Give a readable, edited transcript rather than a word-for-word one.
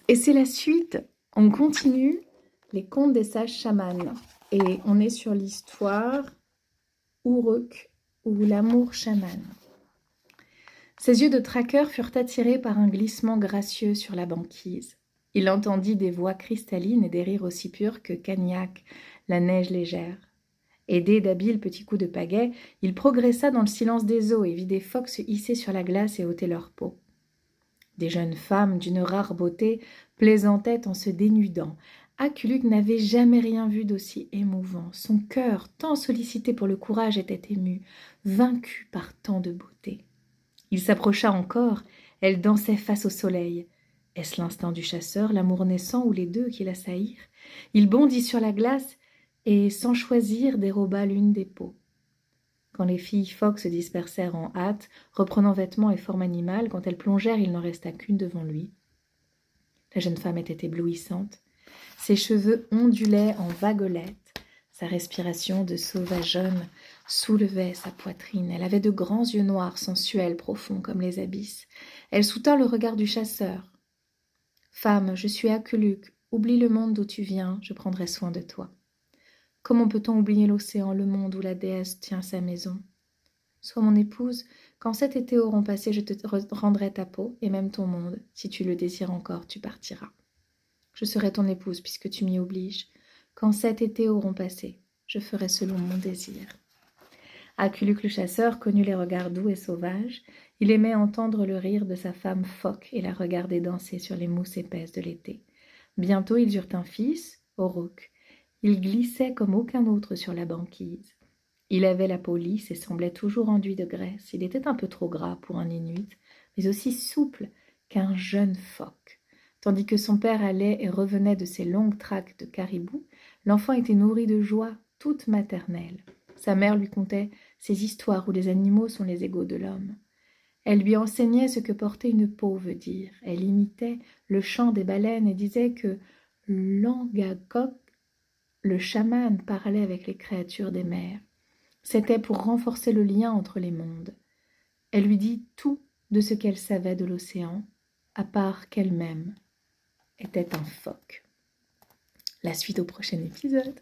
Et c'est la suite. On continue les contes des sages chamans. Et on est sur l'histoire Uruk ou l'amour chaman. Ses yeux de traqueur furent attirés par un glissement gracieux sur la banquise. Il entendit des voix cristallines et des rires aussi purs que Cagnac, la neige légère. Aidé d'habiles petits coups de pagaie, il progressa dans le silence des eaux et vit des phoques se hisser sur la glace et ôter leur peau. Des jeunes femmes d'une rare beauté plaisantaient en se dénudant. Aculuk n'avait jamais rien vu d'aussi émouvant. Son cœur, tant sollicité pour le courage, était ému, vaincu par tant de beauté. Il s'approcha encore, elle dansait face au soleil. Est-ce l'instinct du chasseur, l'amour naissant ou les deux qui l'assaillirent? Il bondit sur la glace et, sans choisir, déroba l'une des peaux. Quand les filles phoques se dispersèrent en hâte, reprenant vêtements et forme animale, quand elles plongèrent, il n'en resta qu'une devant lui. La jeune femme était éblouissante. Ses cheveux ondulaient en vaguelettes. Sa respiration de sauvageonne soulevait sa poitrine. Elle avait de grands yeux noirs, sensuels, profonds comme les abysses. Elle soutint le regard du chasseur. « Femme, je suis Aculuk. Oublie le monde d'où tu viens, je prendrai soin de toi. » Comment peut-on oublier l'océan, le monde où la déesse tient sa maison? Sois mon épouse, quand cet été auront passé, je te rendrai ta peau et même ton monde. Si tu le désires encore, tu partiras. Je serai ton épouse puisque tu m'y obliges. Quand cet été auront passé, je ferai selon mon désir. Aculuk le chasseur connut les regards doux et sauvages. Il aimait entendre le rire de sa femme phoque et la regarder danser sur les mousses épaisses de l'été. Bientôt ils eurent un fils, Uruk. Il glissait comme aucun autre sur la banquise. Il avait la peau lisse et semblait toujours enduit de graisse. Il était un peu trop gras pour un Inuit, mais aussi souple qu'un jeune phoque. Tandis que son père allait et revenait de ses longues traques de caribou, l'enfant était nourri de joie toute maternelle. Sa mère lui contait ces histoires où les animaux sont les égaux de l'homme. Elle lui enseignait ce que porter une peau veut dire. Elle imitait le chant des baleines et disait que Langakok, le chaman, parlait avec les créatures des mers. C'était pour renforcer le lien entre les mondes. Elle lui dit tout de ce qu'elle savait de l'océan, à part qu'elle-même était un phoque. La suite au prochain épisode.